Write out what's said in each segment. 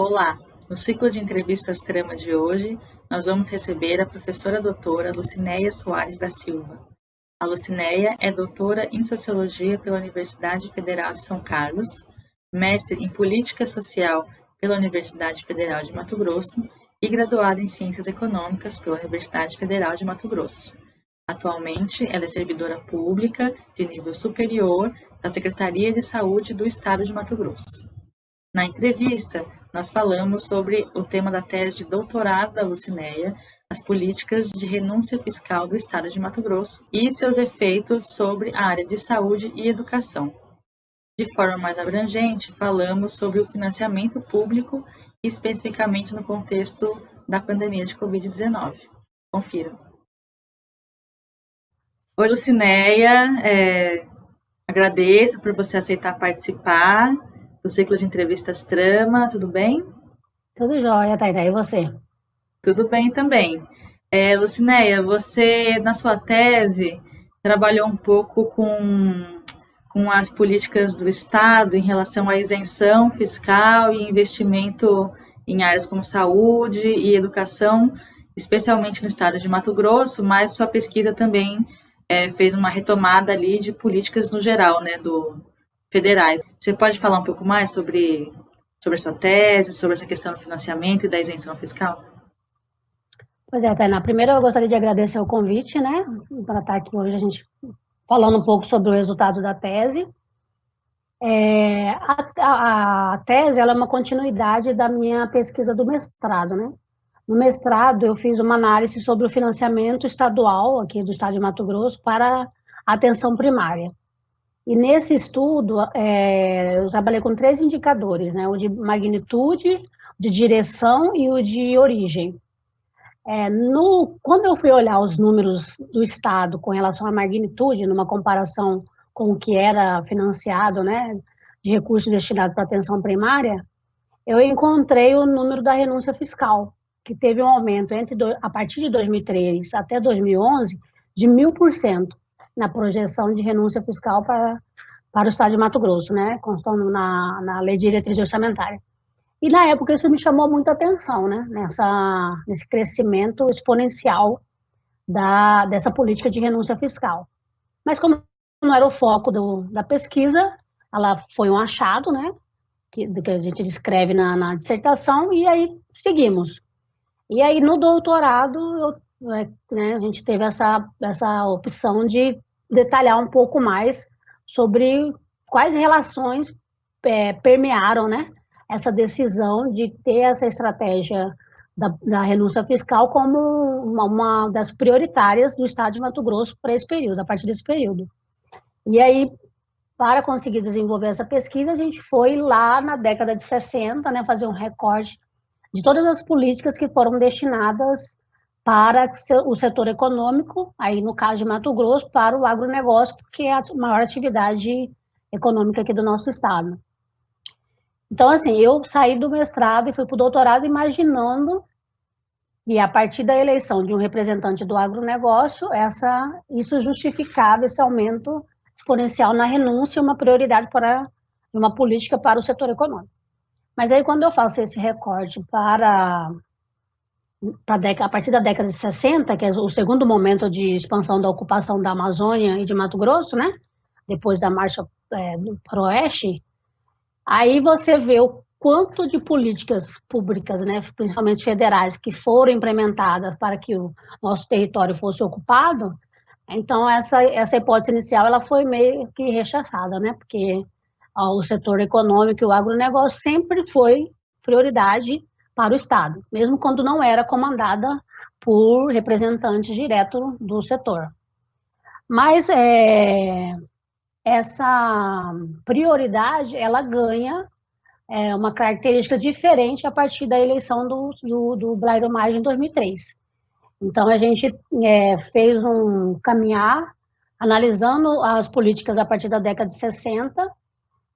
Olá! No ciclo de entrevistas Trama de hoje, nós vamos receber a professora doutora Lucinéia Soares da Silva. A Lucinéia é doutora em Sociologia pela Universidade Federal de São Carlos, mestre em Política Social pela Universidade Federal de Mato Grosso e graduada em Ciências Econômicas pela Universidade Federal de Mato Grosso. Atualmente, ela é servidora pública de nível superior da Secretaria de Saúde do Estado de Mato Grosso. Na entrevista, nós falamos sobre o tema da tese de doutorado da Lucinéia, as políticas de renúncia fiscal do Estado de Mato Grosso e seus efeitos sobre a área de saúde e educação. De forma mais abrangente, falamos sobre o financiamento público, especificamente no contexto da pandemia de Covid-19. Confira. Oi, Lucinéia, agradeço por você aceitar participar do ciclo de entrevistas Trama, tudo bem? Tudo jóia, Tainá, e você? Tudo bem também. Lucinéia, você, na sua tese, trabalhou um pouco com as políticas do Estado em relação à isenção fiscal e investimento em áreas como saúde e educação, especialmente no estado de Mato Grosso, mas sua pesquisa também fez uma retomada ali de políticas no geral, né, federais. Você pode falar um pouco mais sobre a sua tese, sobre essa questão do financiamento e da isenção fiscal? Pois é, Tainá, primeiro eu gostaria de agradecer o convite, né, para estar aqui hoje a gente falando um pouco sobre o resultado da tese. A tese ela é uma continuidade da minha pesquisa do mestrado, né? No mestrado eu fiz uma análise sobre o financiamento estadual aqui do estado de Mato Grosso para a atenção primária. E nesse estudo eu trabalhei com 3 indicadores, né? O de magnitude, de direção e o de origem. Quando eu fui olhar os números do Estado com relação à magnitude, numa comparação com o que era financiado, né, de recursos destinados para atenção primária, eu encontrei o número da renúncia fiscal, que teve um aumento a partir de 2003 até 2011 de 1000% na projeção de renúncia fiscal para o Estado de Mato Grosso, né, constando na Lei de Diretriz Orçamentária. E na época isso me chamou muita atenção, né? Nesse crescimento exponencial dessa política de renúncia fiscal. Mas como não era o foco da pesquisa, ela foi um achado, né? Que a gente descreve na dissertação, e aí seguimos. E aí no doutorado, né, a gente teve essa opção de detalhar um pouco mais sobre quais relações permearam, né, essa decisão de ter essa estratégia da renúncia fiscal como uma das prioritárias do Estado de Mato Grosso para esse período, a partir desse período. E aí, para conseguir desenvolver essa pesquisa, a gente foi lá na década de 60, né, fazer um recorte de todas as políticas que foram destinadas para o setor econômico, aí no caso de Mato Grosso, para o agronegócio, que é a maior atividade econômica aqui do nosso estado. Então, assim, eu saí do mestrado e fui para o doutorado imaginando que a partir da eleição de um representante do agronegócio, isso justificava esse aumento exponencial na renúncia e uma prioridade para uma política para o setor econômico. Mas aí, quando eu faço esse recorte a partir da década de 60, que é o segundo momento de expansão da ocupação da Amazônia e de Mato Grosso, né? Depois da marcha para o oeste, aí você vê o quanto de políticas públicas, né, principalmente federais, que foram implementadas para que o nosso território fosse ocupado. Então, essa hipótese inicial ela foi meio que rechaçada, né? Porque o setor econômico e o agronegócio sempre foi prioridade para o Estado, mesmo quando não era comandada por representantes diretos do setor. Mas essa prioridade, ela ganha uma característica diferente a partir da eleição do Blairo Maggi em 2003. Então, a gente fez um caminhar analisando as políticas a partir da década de 60,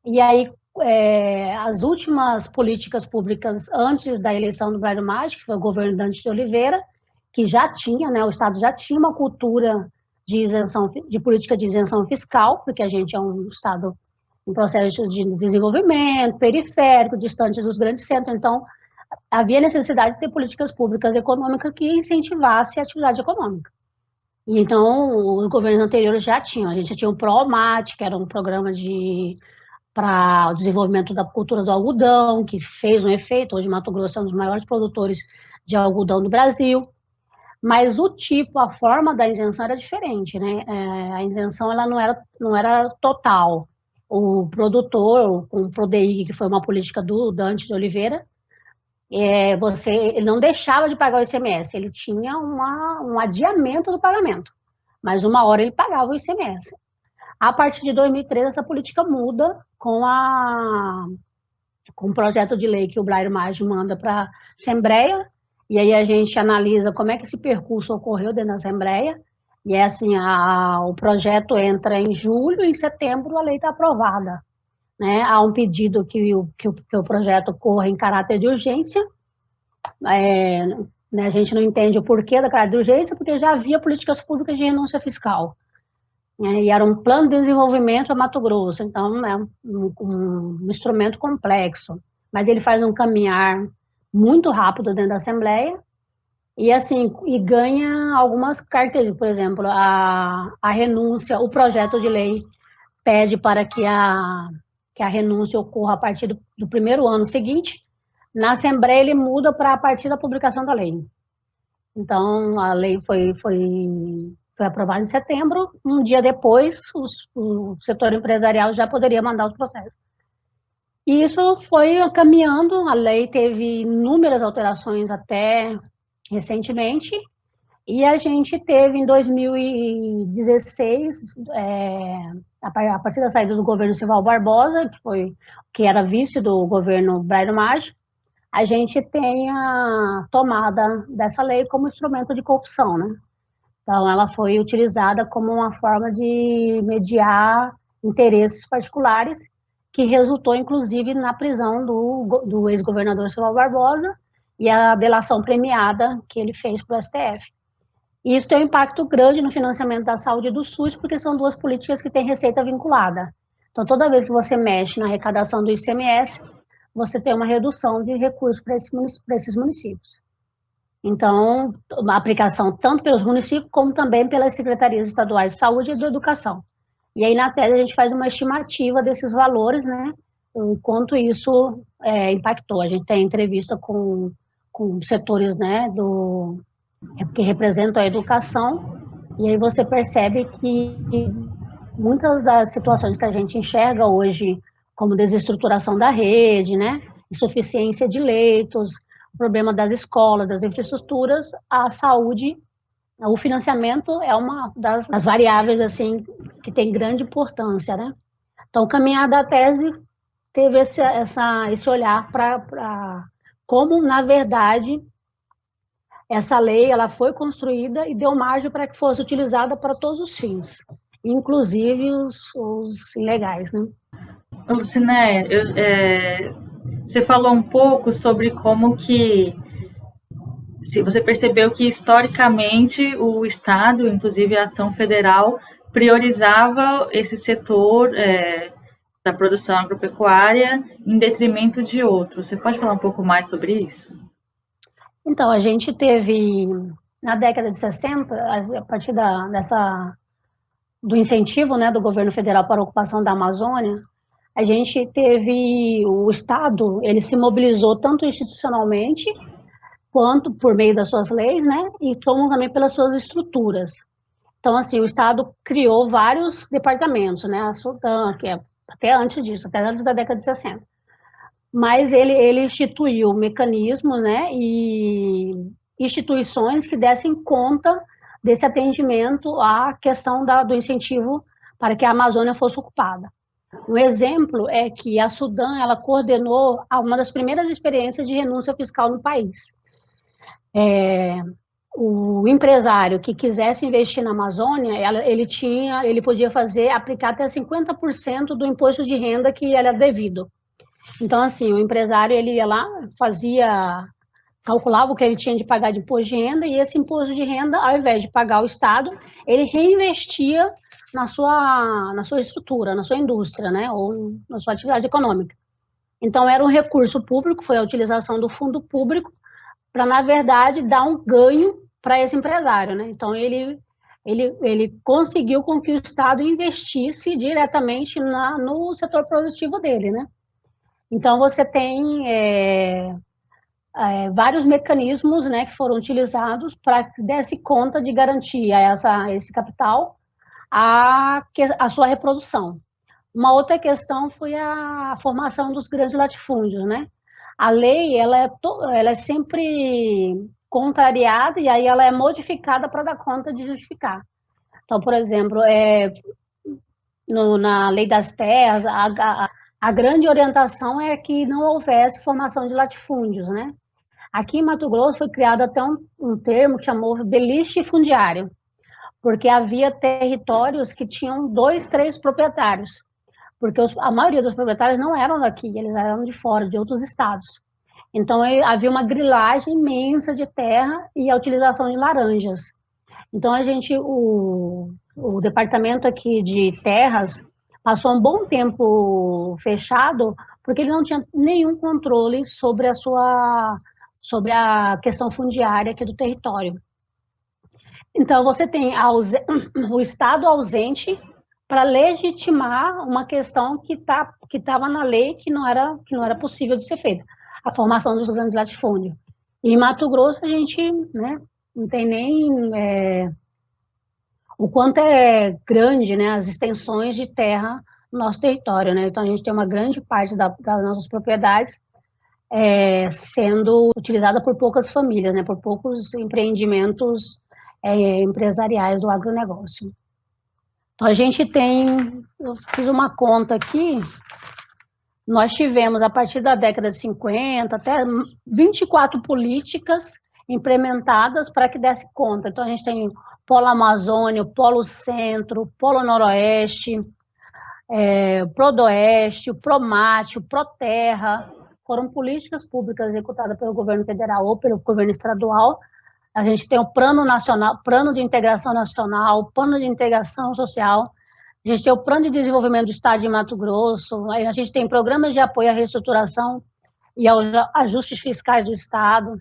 e aí as últimas políticas públicas antes da eleição do Blairo Maggi, que foi o governo Dante de Oliveira, que já tinha, né, o Estado já tinha uma cultura de política de isenção fiscal, porque a gente é um Estado um processo de desenvolvimento periférico, distante dos grandes centros. Então, havia necessidade de ter políticas públicas econômicas que incentivassem a atividade econômica. Então, os governos anteriores já tinham. A gente já tinha o PROMAT, que era um programa para o desenvolvimento da cultura do algodão, que fez um efeito. Hoje, Mato Grosso é um dos maiores produtores de algodão do Brasil. Mas o tipo, a forma da isenção era diferente, né? A isenção ela não era total. O produtor, com o PRODEIC, que foi uma política do Dante de Oliveira, ele não deixava de pagar o ICMS, ele tinha um adiamento do pagamento, mas uma hora ele pagava o ICMS. A partir de 2013, essa política muda com o projeto de lei que o Blairo Maggi manda para a Assembleia, e aí a gente analisa como é que esse percurso ocorreu dentro da Assembleia, e é assim, o projeto entra em julho, em setembro a lei está aprovada. Né? Há um pedido que o projeto corra em caráter de urgência, né, a gente não entende o porquê da caráter de urgência, porque já havia políticas públicas de renúncia fiscal, né, e era um plano de desenvolvimento para Mato Grosso, então é um instrumento complexo, mas ele faz um caminhar muito rápido dentro da Assembleia, e assim, e ganha algumas características, por exemplo, a renúncia, o projeto de lei pede para que a renúncia ocorra a partir do primeiro ano seguinte. Na Assembleia ele muda para a partir da publicação da lei. Então, a lei foi aprovada em setembro, um dia depois o setor empresarial já poderia mandar os processos. E isso foi caminhando, a lei teve inúmeras alterações até recentemente, e a gente teve em 2016, a partir da saída do governo Sival Barbosa, que era vice do governo Blairo Maggi, a gente tem a tomada dessa lei como instrumento de corrupção, né? Então, ela foi utilizada como uma forma de mediar interesses particulares, que resultou, inclusive, na prisão do ex-governador Sival Barbosa e a delação premiada que ele fez para o STF. E isso tem um impacto grande no financiamento da saúde e do SUS, porque são duas políticas que têm receita vinculada. Então, toda vez que você mexe na arrecadação do ICMS, você tem uma redução de recursos para esses municípios. Então, a aplicação tanto pelos municípios, como também pelas secretarias estaduais de saúde e de educação. E aí, na tese, a gente faz uma estimativa desses valores, né, o quanto isso impactou. A gente tem entrevista com setores, né, que representam a educação, e aí você percebe que muitas das situações que a gente enxerga hoje, como desestruturação da rede, né, insuficiência de leitos, problema das escolas, das infraestruturas, a saúde, o financiamento é uma das variáveis assim que tem grande importância, né? Então, caminhar da tese teve esse olhar para como, na verdade, essa lei ela foi construída e deu margem para que fosse utilizada para todos os fins, inclusive os ilegais, né? Lucinéia, você falou um pouco sobre como que você percebeu que historicamente o Estado, inclusive a ação federal, priorizava esse setor da produção agropecuária em detrimento de outros. Você pode falar um pouco mais sobre isso? Então, a gente teve, na década de 60, a partir do incentivo, né, do governo federal para a ocupação da Amazônia, a gente teve, o Estado, ele se mobilizou tanto institucionalmente, quanto por meio das suas leis, né, e como também pelas suas estruturas. Então, assim, o Estado criou vários departamentos, né, a SUDAM, que é até antes disso, até antes da década de 60. Mas ele instituiu mecanismos, né, e instituições que dessem conta desse atendimento à questão do incentivo para que a Amazônia fosse ocupada. Um exemplo é que a SUDAM, ela coordenou uma das primeiras experiências de renúncia fiscal no país. O empresário que quisesse investir na Amazônia, ele podia aplicar até 50% do imposto de renda que era devido. Então, assim, o empresário, ele ia lá, fazia calculava o que ele tinha de pagar de imposto de renda, e esse imposto de renda, ao invés de pagar o Estado, ele reinvestia na sua estrutura, na sua indústria, né, ou na sua atividade econômica. Então, era um recurso público, foi a utilização do fundo público para, na verdade, dar um ganho para esse empresário, né? Então, ele conseguiu com que o Estado investisse diretamente no setor produtivo dele, né? Então, você tem vários mecanismos, né, que foram utilizados para que desse conta de garantir a esse capital a sua reprodução. Uma outra questão foi a formação dos grandes latifúndios, né? A lei, ela é sempre contrariada e aí ela é modificada para dar conta de justificar. Então, por exemplo, na lei das terras, a grande orientação é que não houvesse formação de latifúndios, né? Aqui em Mato Grosso foi criado até um termo que chamou beliche fundiário, porque havia territórios que tinham 2, 3 proprietários, porque a maioria dos proprietários não eram daqui, eles eram de fora, de outros estados. Então, havia uma grilagem imensa de terra e a utilização de laranjas. Então, o departamento aqui de terras passou um bom tempo fechado, porque ele não tinha nenhum controle sobre a questão fundiária aqui do território. Então, você tem o Estado ausente para legitimar uma questão que estava na lei que não era possível de ser feita, a formação dos grandes latifúndios. E em Mato Grosso, a gente, né, não tem nem o quanto é grande, né, as extensões de terra no nosso território, né? Então, a gente tem uma grande parte das nossas propriedades sendo utilizada por poucas famílias, né, por poucos empreendimentos empresariais do agronegócio. Então, eu fiz uma conta aqui, nós tivemos, a partir da década de 50, até 24 políticas implementadas para que desse conta. Então, a gente tem Polo Amazônia, Polo Centro, Polo Noroeste, Prodoeste, o Promate, o Proterra. Foram políticas públicas executadas pelo governo federal ou pelo governo estadual. A gente tem o Plano Nacional, Plano de Integração Nacional, Plano de Integração Social, a gente tem o Plano de Desenvolvimento do Estado de Mato Grosso, a gente tem programas de apoio à reestruturação e aos ajustes fiscais do Estado,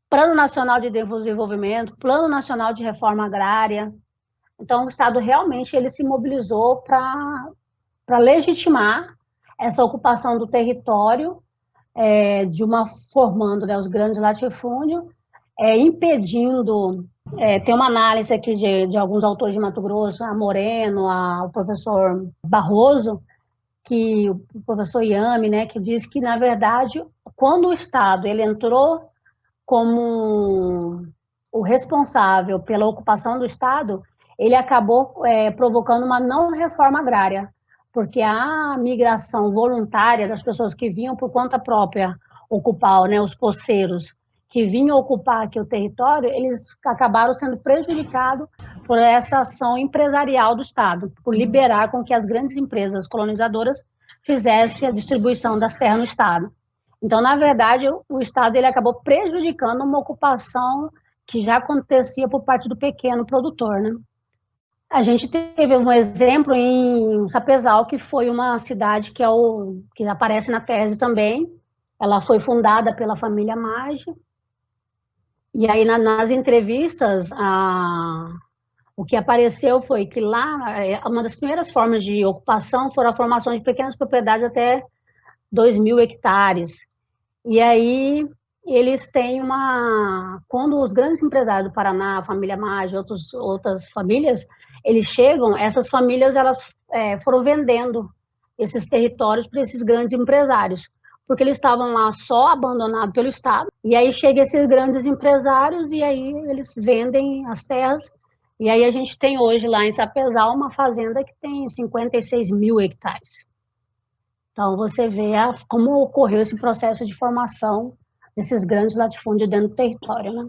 Plano Nacional de Desenvolvimento, Plano Nacional de Reforma Agrária. Então, o Estado realmente ele se mobilizou para legitimar essa ocupação do território, formando, né, os grandes latifúndios, impedindo. Tem uma análise aqui de alguns autores de Mato Grosso, a Moreno, o professor Barroso, o professor Iame, né, que diz que, na verdade, quando o Estado ele entrou como o responsável pela ocupação do Estado, ele acabou provocando uma não reforma agrária, porque a migração voluntária das pessoas que vinham por conta própria ocupar, né, os poceiros, que vinham ocupar aqui o território, eles acabaram sendo prejudicados por essa ação empresarial do Estado, por liberar com que as grandes empresas colonizadoras fizessem a distribuição das terras no Estado. Então, na verdade, o Estado ele acabou prejudicando uma ocupação que já acontecia por parte do pequeno produtor, né? A gente teve um exemplo em Sapezal, que foi uma cidade que aparece na tese também. Ela foi fundada pela família Maggi. E aí, nas entrevistas, o que apareceu foi que lá, uma das primeiras formas de ocupação foram a formação de pequenas propriedades até 2.000 hectares. E aí, eles têm quando os grandes empresários do Paraná, a família Maggi, outras famílias, eles chegam, essas famílias elas foram vendendo esses territórios para esses grandes empresários, porque eles estavam lá só abandonados pelo Estado, e aí chegam esses grandes empresários e aí eles vendem as terras, e aí a gente tem hoje lá em Sapezal uma fazenda que tem 56.000 hectares. Então você vê como ocorreu esse processo de formação desses grandes latifúndios dentro do território, né?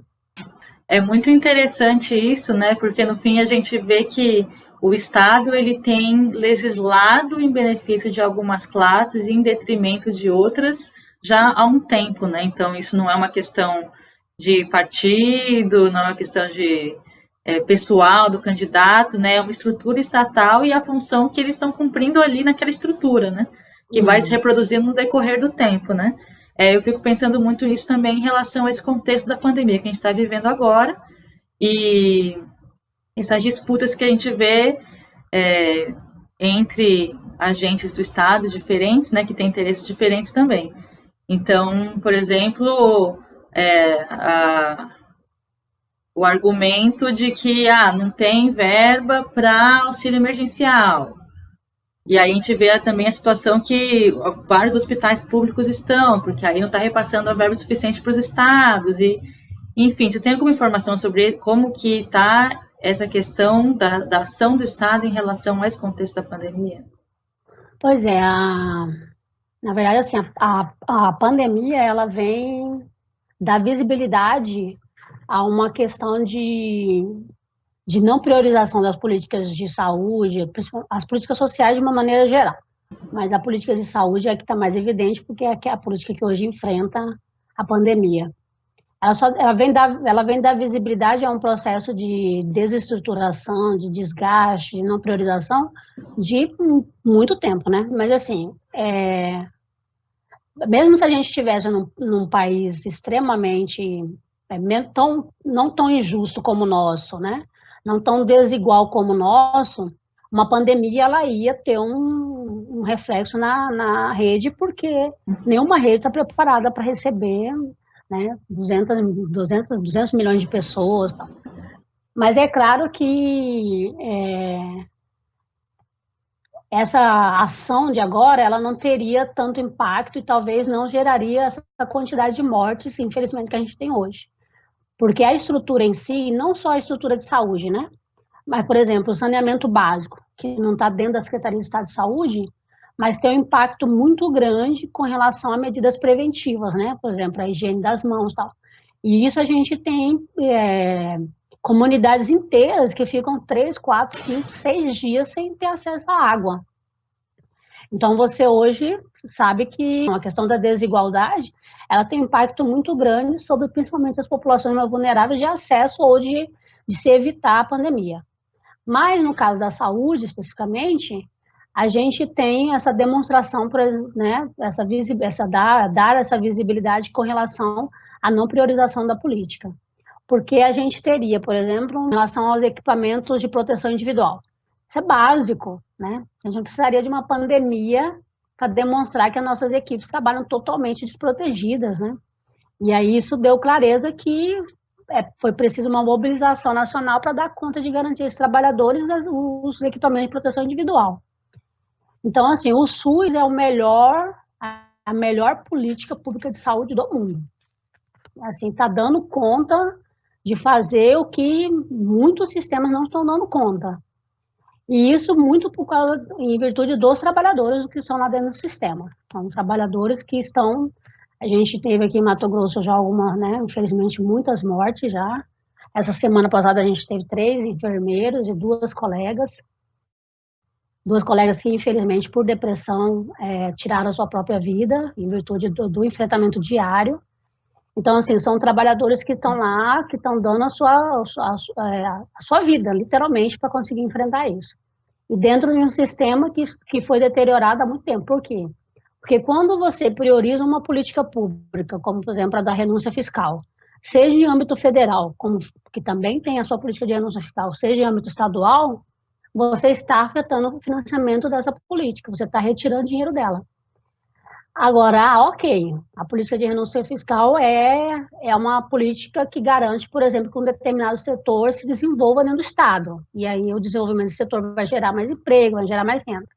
É muito interessante isso, né? Porque no fim a gente vê que o Estado ele tem legislado em benefício de algumas classes em detrimento de outras, já há um tempo, né? Então, isso não é uma questão de partido, não é uma questão de pessoal do candidato, né? É uma estrutura estatal e a função que eles estão cumprindo ali naquela estrutura, né? Que vai se Uhum. reproduzindo no decorrer do tempo, né? Eu fico pensando muito nisso também em relação a esse contexto da pandemia que a gente está vivendo agora e essas disputas que a gente vê é, entre agentes do Estado diferentes, né, que têm interesses diferentes também. Então, por exemplo, o argumento de que não tem verba para auxílio emergencial. E aí a gente vê também a situação que vários hospitais públicos estão, porque aí não está repassando a verba suficiente para os estados. E, enfim, você tem alguma informação sobre como que está essa questão da ação do Estado em relação a esse contexto da pandemia? Pois é, na verdade, assim, a pandemia, ela vem dar visibilidade a uma questão de não priorização das políticas de saúde, as políticas sociais de uma maneira geral. Mas a política de saúde é que está mais evidente, porque é a política que hoje enfrenta a pandemia. Ela vem dar visibilidade a um processo de desestruturação, de desgaste, de não priorização de muito tempo, né? Mas, assim, mesmo se a gente estivesse num país extremamente não tão injusto como o nosso, né? Não tão desigual como o nosso, uma pandemia ela ia ter um reflexo na rede, porque nenhuma rede está preparada para receber, né, 200 milhões de pessoas. Tal. Mas é claro que essa ação de agora, ela não teria tanto impacto e talvez não geraria essa quantidade de mortes, infelizmente, que a gente tem hoje. Porque a estrutura em si, não só a estrutura de saúde, né? Mas, por exemplo, o saneamento básico, que não está dentro da Secretaria de Estado de Saúde, mas tem um impacto muito grande com relação a medidas preventivas, né? Por exemplo, a higiene das mãos e tal. E isso a gente tem comunidades inteiras que ficam 3, 4, 5, 6 dias sem ter acesso à água. Então, você hoje sabe que a questão da desigualdade, ela tem um impacto muito grande sobre, principalmente, as populações mais vulneráveis de acesso ou de se evitar a pandemia. Mas, no caso da saúde, especificamente, a gente tem essa demonstração, né, dar essa visibilidade com relação à não priorização da política. Porque a gente teria, por exemplo, em relação aos equipamentos de proteção individual. Isso é básico, né? A gente não precisaria de uma pandemia para demonstrar que as nossas equipes trabalham totalmente desprotegidas, né? E aí isso deu clareza que foi preciso uma mobilização nacional para dar conta de garantir aos trabalhadores os equipamentos de proteção individual. Então, assim, o SUS é a melhor política pública de saúde do mundo. Assim, está dando conta de fazer o que muitos sistemas não estão dando conta. E isso muito em virtude dos trabalhadores que estão lá dentro do sistema. São trabalhadores que estão... A gente teve aqui em Mato Grosso já né, infelizmente, muitas mortes já. Essa semana passada a gente teve 3 enfermeiros e 2 colegas. 2 colegas que, infelizmente, por depressão, tiraram a sua própria vida, em virtude do enfrentamento diário. Então, assim, são trabalhadores que estão lá, que estão dando a sua vida, literalmente, para conseguir enfrentar isso. E dentro de um sistema que foi deteriorado há muito tempo. Por quê? Porque quando você prioriza uma política pública, como, por exemplo, a da renúncia fiscal, seja em âmbito federal, que também tem a sua política de renúncia fiscal, seja em âmbito estadual, você está afetando o financiamento dessa política, você está retirando dinheiro dela. Agora, ok, a política de renúncia fiscal é uma política que garante, por exemplo, que um determinado setor se desenvolva dentro do Estado. E aí o desenvolvimento desse setor vai gerar mais emprego, vai gerar mais renda.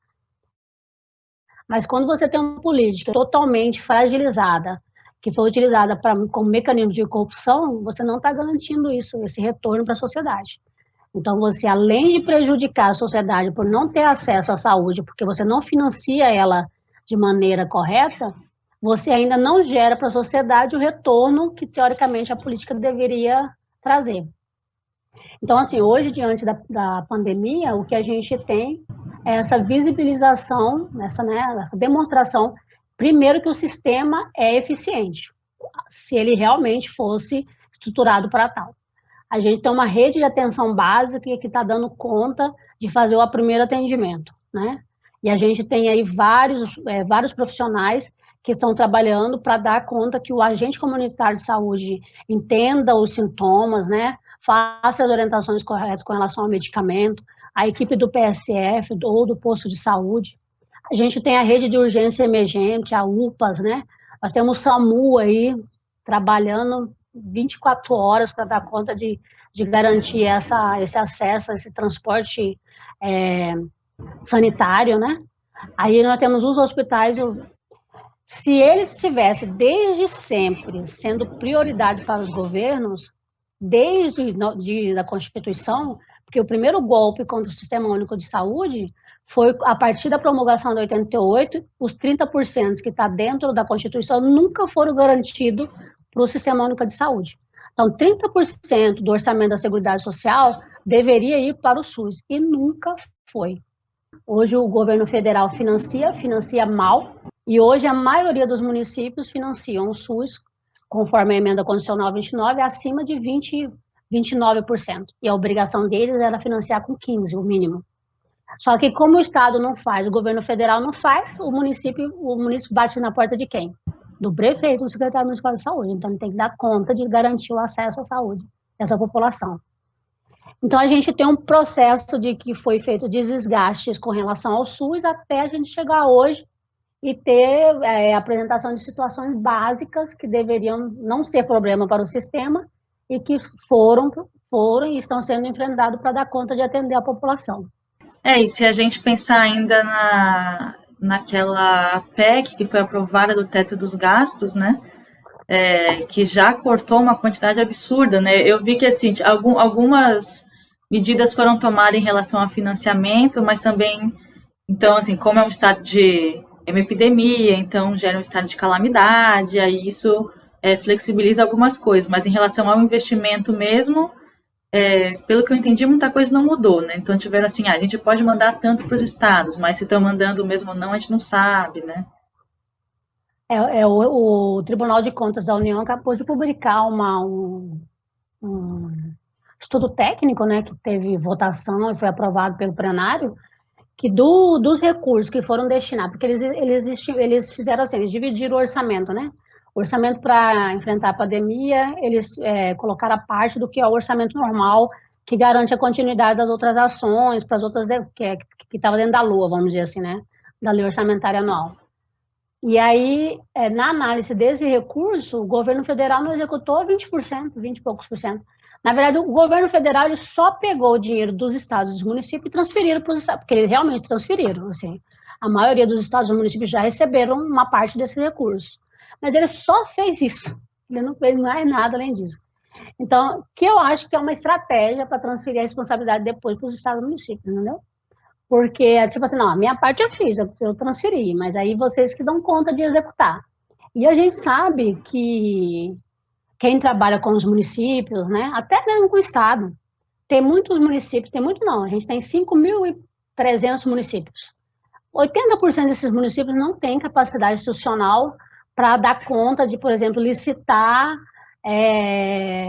Mas quando você tem uma política totalmente fragilizada, que foi utilizada como mecanismo de corrupção, você não está garantindo isso, esse retorno para a sociedade. Então, você, além de prejudicar a sociedade por não ter acesso à saúde, porque você não financia ela de maneira correta, você ainda não gera para a sociedade o retorno que, teoricamente, a política deveria trazer. Então, assim, hoje, diante da pandemia, o que a gente tem é essa visibilização, essa demonstração Primeiro que o sistema é eficiente, se ele realmente fosse estruturado para tal. A gente tem uma rede de atenção básica que está dando conta de fazer o primeiro atendimento, né? E a gente tem aí vários profissionais que estão trabalhando para dar conta que o agente comunitário de saúde entenda os sintomas, né? Faça as orientações corretas com relação ao medicamento, a equipe do PSF ou do posto de saúde. A gente tem a rede de urgência emergente, a UPAs, né? Nós temos o SAMU aí trabalhando 24 horas para dar conta de garantir esse acesso, esse transporte sanitário, né? Aí nós temos os hospitais, se eles estivessem desde sempre sendo prioridade para os governos, desde a Constituição, porque o primeiro golpe contra o Sistema Único de Saúde foi a partir da promulgação de 88, os 30% que está dentro da Constituição nunca foram garantidos para o Sistema Único de Saúde. Então, 30% do orçamento da Seguridade Social deveria ir para o SUS, e nunca foi. Hoje o governo federal financia mal, e hoje a maioria dos municípios financiam o SUS, conforme a emenda constitucional 29, acima de 29%. E a obrigação deles era financiar com 15%, o mínimo. Só que como o Estado não faz, o governo federal não faz, o município bate na porta de quem? Do prefeito, do secretário municipal de saúde. Então ele tem que dar conta de garantir o acesso à saúde dessa população. Então a gente tem um processo de que foi feito desgastes com relação ao SUS até a gente chegar hoje e ter apresentação de situações básicas que deveriam não ser problema para o sistema e que foram e estão sendo enfrentados para dar conta de atender a população. E se a gente pensar ainda naquela PEC que foi aprovada do teto dos gastos, né? Que já cortou uma quantidade absurda, né? Eu vi que assim, algumas medidas foram tomadas em relação ao financiamento, mas também, então, assim, como é um estado de uma epidemia, então gera um estado de calamidade, aí isso flexibiliza algumas coisas, mas em relação ao investimento mesmo, pelo que eu entendi, muita coisa não mudou, né? Então tiveram assim, a gente pode mandar tanto para os estados, mas se estão mandando mesmo ou não, a gente não sabe, né? O Tribunal de Contas da União acabou de publicar um estudo técnico, né, que teve votação e foi aprovado pelo plenário, que dos recursos que foram destinados, porque eles fizeram assim, eles dividiram o orçamento, né? O orçamento para enfrentar a pandemia, eles colocaram a parte do que é o orçamento normal, que garante a continuidade das outras ações, para as outras que estava dentro da LOA, vamos dizer assim, né? Da lei orçamentária anual. E aí, na análise desse recurso, o governo federal não executou 20%, 20 e poucos por cento. Na verdade, o governo federal ele só pegou o dinheiro dos estados e dos municípios e transferiram para os estados, porque eles realmente transferiram. Assim, a maioria dos estados e municípios já receberam uma parte desse recurso. Mas ele só fez isso. Ele não fez mais nada além disso. Então, que eu acho que é uma estratégia para transferir a responsabilidade depois para os estados e municípios, entendeu? Porque, tipo assim, não, a minha parte eu fiz, eu transferi, mas aí vocês que dão conta de executar. E a gente sabe que quem trabalha com os municípios, né, até mesmo com o Estado, tem muitos municípios, tem muito não, a gente tem 5.300 municípios. 80% desses municípios não têm capacidade institucional para dar conta de, por exemplo, licitar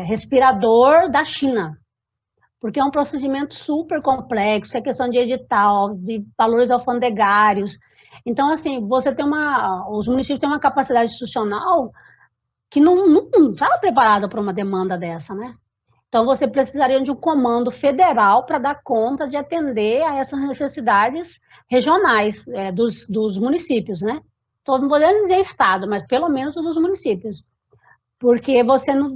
respirador da China, porque é um procedimento super complexo, é questão de edital, de valores alfandegários. Então, assim, os municípios têm uma capacidade institucional que não estava preparada para uma demanda dessa, né? Então, você precisaria de um comando federal para dar conta de atender a essas necessidades regionais dos municípios, né? Então, não podemos dizer estado, mas pelo menos dos municípios, porque você não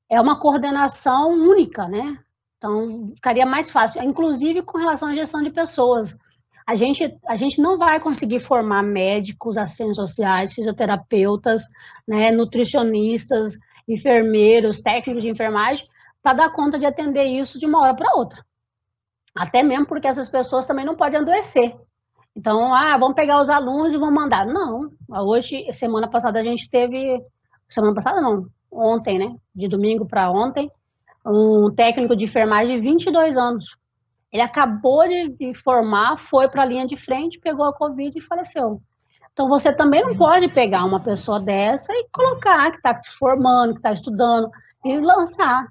é uma coordenação única, né? Então, ficaria mais fácil, inclusive com relação à gestão de pessoas. A gente não vai conseguir formar médicos, assistentes sociais, fisioterapeutas, né, nutricionistas, enfermeiros, técnicos de enfermagem, para dar conta de atender isso de uma hora para outra. Até mesmo porque essas pessoas também não podem adoecer. Então, vamos pegar os alunos e vamos mandar. Não. Hoje, semana passada, a gente teve. Semana passada, não. Ontem, né? De domingo para ontem, um técnico de enfermagem de 22 anos. Ele acabou de formar, foi para a linha de frente, pegou a Covid e faleceu. Então, você também não pode pegar uma pessoa dessa e colocar que está se formando, que está estudando, e lançar.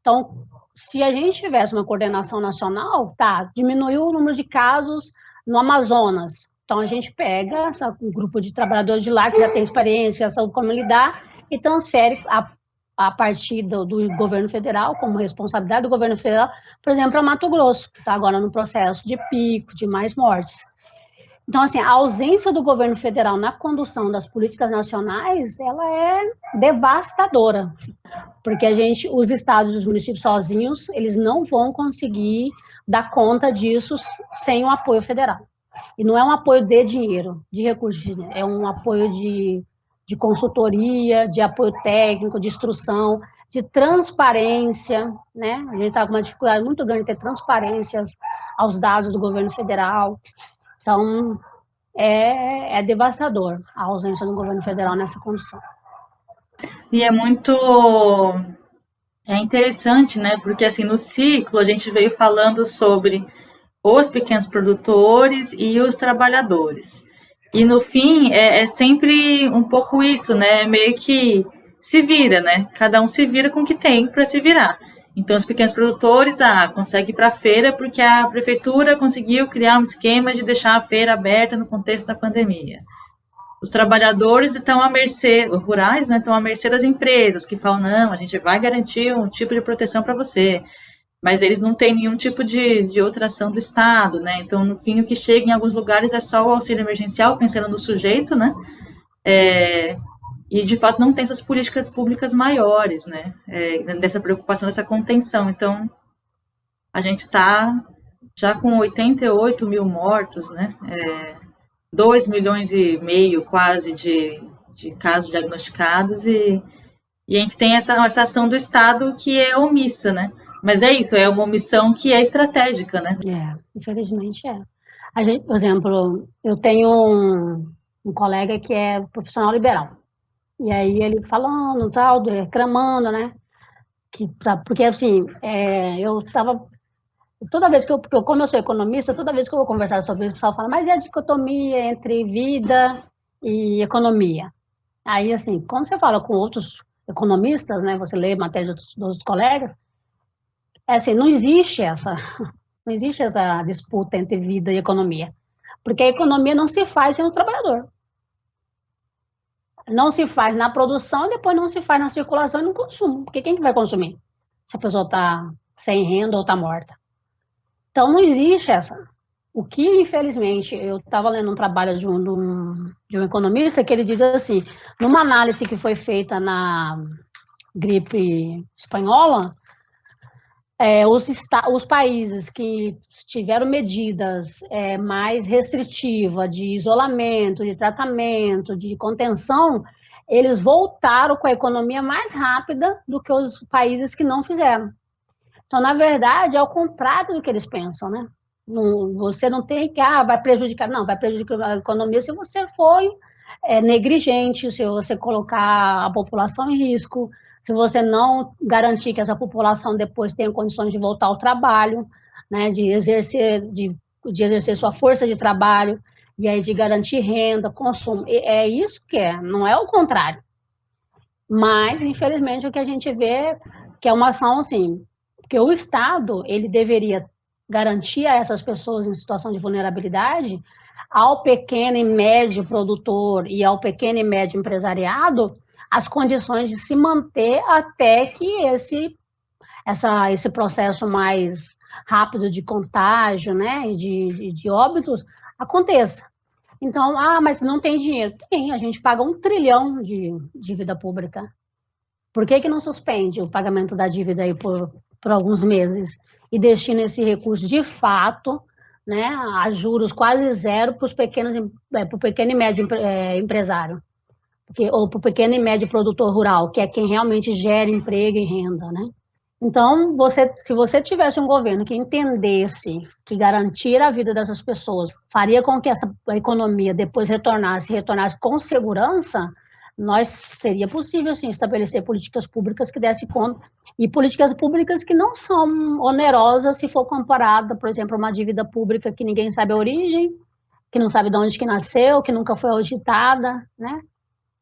Então, se a gente tivesse uma coordenação nacional, tá, diminuiu o número de casos no Amazonas. Então, a gente pega um grupo de trabalhadores de lá que já tem experiência, já sabe como lidar, e transfere a partir do governo federal, como responsabilidade do governo federal, por exemplo, para Mato Grosso, que está agora no processo de pico, de mais mortes. Então, assim, a ausência do governo federal na condução das políticas nacionais, ela é devastadora, porque os estados e os municípios sozinhos, eles não vão conseguir dar conta disso sem o apoio federal. E não é um apoio de dinheiro, de recursos, é um apoio de consultoria, de apoio técnico, de instrução, de transparência, né? A gente está com uma dificuldade muito grande de ter transparências aos dados do governo federal. Então, é devastador a ausência do governo federal nessa condição. E é interessante, né? Porque assim, no ciclo a gente veio falando sobre os pequenos produtores e os trabalhadores. E no fim é sempre um pouco isso, né? Meio que se vira, né? Cada um se vira com o que tem para se virar. Então, os pequenos produtores, conseguem ir para a feira porque a prefeitura conseguiu criar um esquema de deixar a feira aberta no contexto da pandemia. Os trabalhadores estão à mercê, os rurais, né, estão à mercê das empresas, que falam, não, a gente vai garantir um tipo de proteção para você, mas eles não têm nenhum tipo de outra ação do Estado, né, então, no fim, o que chega em alguns lugares é só o auxílio emergencial, pensando no sujeito, né, e, de fato, não tem essas políticas públicas maiores, né, dessa preocupação, dessa contenção, então, a gente está já com 88 mil mortos, né, 2 milhões e meio quase de casos diagnosticados e a gente tem essa ação do Estado que é omissa, né? Mas é isso, é uma omissão que é estratégica, né? Infelizmente é. A gente, por exemplo, eu tenho um colega que é profissional liberal. E aí ele falando, tal, reclamando, né? Porque assim, eu estava toda vez como eu sou economista, toda vez que eu vou conversar sobre isso, o pessoal fala, mas é a dicotomia entre vida e economia. Aí, assim, quando você fala com outros economistas, né, você lê matéria dos outros colegas, assim, não existe essa disputa entre vida e economia, porque a economia não se faz sem o trabalhador. Não se faz na produção e depois não se faz na circulação e no consumo, porque quem que vai consumir? Se a pessoa está sem renda ou está morta. Então, não existe essa. O que, infelizmente, eu estava lendo um trabalho de um economista que ele diz assim, numa análise que foi feita na gripe espanhola, os países que tiveram medidas mais restritivas de isolamento, de tratamento, de contenção, eles voltaram com a economia mais rápida do que os países que não fizeram. Então, na verdade, é o contrário do que eles pensam, né? Você não tem que, vai prejudicar. Não, vai prejudicar a economia se você foi negligente, se você colocar a população em risco, se você não garantir que essa população depois tenha condições de voltar ao trabalho, né, de exercer sua força de trabalho, e aí de garantir renda, consumo. É isso que não é o contrário. Mas, infelizmente, o que a gente vê que é uma ação assim, porque o Estado, ele deveria garantir a essas pessoas em situação de vulnerabilidade, ao pequeno e médio produtor e ao pequeno e médio empresariado, as condições de se manter até que esse processo mais rápido de contágio, né, e de óbitos aconteça. Então, mas não tem dinheiro. Tem, a gente paga 1 trilhão de dívida pública. Por que não suspende o pagamento da dívida aí por alguns meses e destina esse recurso de fato, né, a juros quase zero para o pequeno e médio empresário, ou para o pequeno e médio produtor rural, que é quem realmente gera emprego e renda, né? Então, se você tivesse um governo que entendesse que garantir a vida dessas pessoas faria com que essa economia depois retornasse com segurança, seria possível, sim, estabelecer políticas públicas que dessem conta, e políticas públicas que não são onerosas se for comparada, por exemplo, a uma dívida pública que ninguém sabe a origem, que não sabe de onde que nasceu, que nunca foi auditada, né?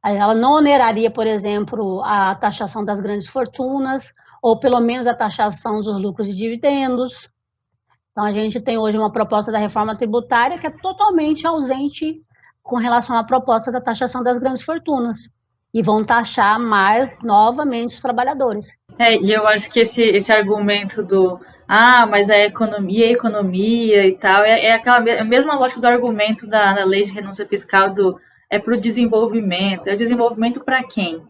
Ela não oneraria, por exemplo, a taxação das grandes fortunas, ou pelo menos a taxação dos lucros e dividendos. Então, a gente tem hoje uma proposta da reforma tributária que é totalmente ausente com relação à proposta da taxação das grandes fortunas. E vão taxar mais novamente os trabalhadores. E eu acho que esse argumento mas a economia e tal, é a mesma lógica do argumento da lei de renúncia fiscal é para o desenvolvimento. É o desenvolvimento para quem?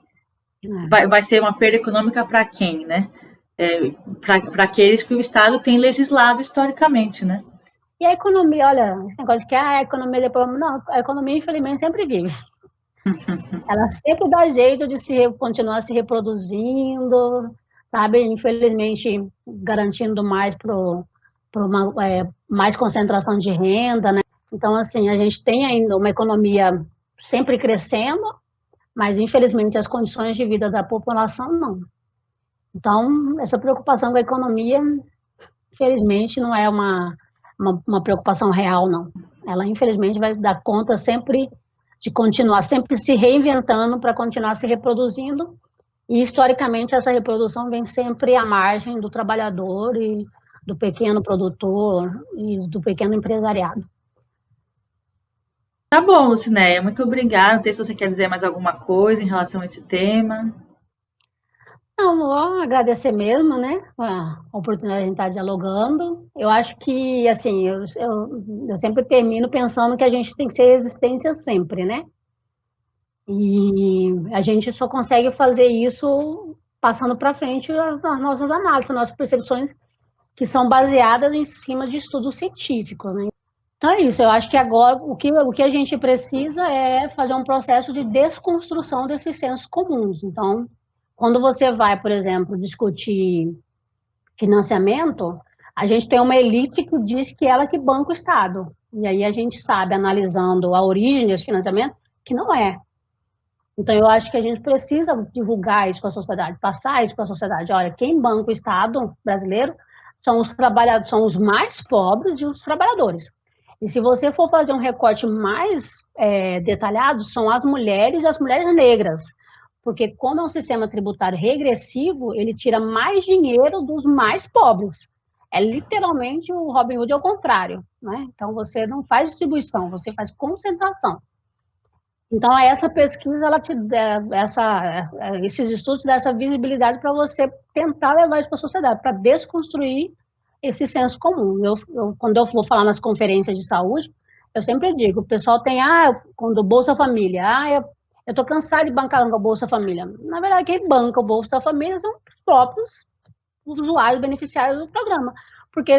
Vai ser uma perda econômica para quem, né? Para aqueles que o Estado tem legislado historicamente, né? E a economia, olha, esse negócio de que a economia depois... Não, a economia, infelizmente, sempre vive. Ela sempre dá jeito de continuar se reproduzindo, sabe? Infelizmente, garantindo mais mais concentração de renda, né? Então, assim, a gente tem ainda uma economia sempre crescendo, mas, infelizmente, as condições de vida da população, não. Então, essa preocupação com a economia, infelizmente, não é uma preocupação real, não. Ela, infelizmente, vai dar conta sempre de continuar sempre se reinventando para continuar se reproduzindo, e, historicamente, essa reprodução vem sempre à margem do trabalhador e do pequeno produtor e do pequeno empresariado. Tá bom, Lucinéia, muito obrigada. Não sei se você quer dizer mais alguma coisa em relação a esse tema. Não, vou agradecer mesmo, né, a oportunidade de a gente estar dialogando. Eu acho que, assim, eu sempre termino pensando que a gente tem que ser resistência sempre, né? E a gente só consegue fazer isso passando para frente as nossas análises, as nossas percepções, que são baseadas em cima de estudos científicos, né? Então é isso, eu acho que agora o que a gente precisa é fazer um processo de desconstrução desses sensos comuns. Então, quando você vai, por exemplo, discutir financiamento, a gente tem uma elite que diz que ela que banca o Estado. E aí a gente sabe, analisando a origem desse financiamento, que não é. Então, eu acho que a gente precisa divulgar isso para a sociedade, passar isso para a sociedade. Olha, quem banca o Estado brasileiro são os trabalhadores, são os mais pobres e os trabalhadores. E se você for fazer um recorte mais detalhado, são as mulheres e as mulheres negras. Porque, como é um sistema tributário regressivo, ele tira mais dinheiro dos mais pobres. É literalmente o Robin Hood ao contrário, né? Então, você não faz distribuição, você faz concentração. Então, essa pesquisa, esses estudos dão essa visibilidade para você tentar levar isso para a sociedade, para desconstruir esse senso comum. Quando eu vou falar nas conferências de saúde, eu sempre digo, o pessoal tem, quando Bolsa Família, eu estou cansado de bancar o Bolsa Família. Na verdade, quem banca o Bolsa Família são os próprios usuários, beneficiários do programa. Porque,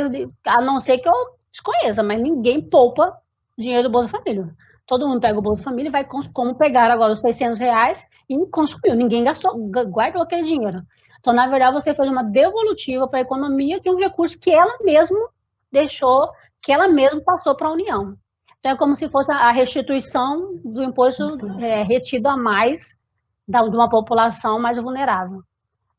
a não ser que eu desconheça, mas ninguém poupa dinheiro do Bolsa Família. Todo mundo pega o Bolsa Família e vai, como pegar agora os R$ 600 e consumiu. Ninguém gastou, guardou aquele dinheiro. Então, na verdade, você fez uma devolutiva para a economia de um recurso que ela mesma deixou, que ela mesma passou para a União. Então, é como se fosse a restituição do imposto retido a mais de uma população mais vulnerável.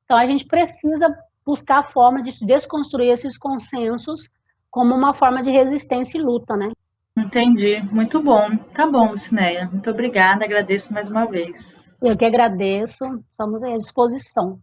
Então, a gente precisa buscar a forma de desconstruir esses consensos como uma forma de resistência e luta, né? Entendi, muito bom. Tá bom, Lucinéia. Muito obrigada, agradeço mais uma vez. Eu que agradeço, estamos à disposição.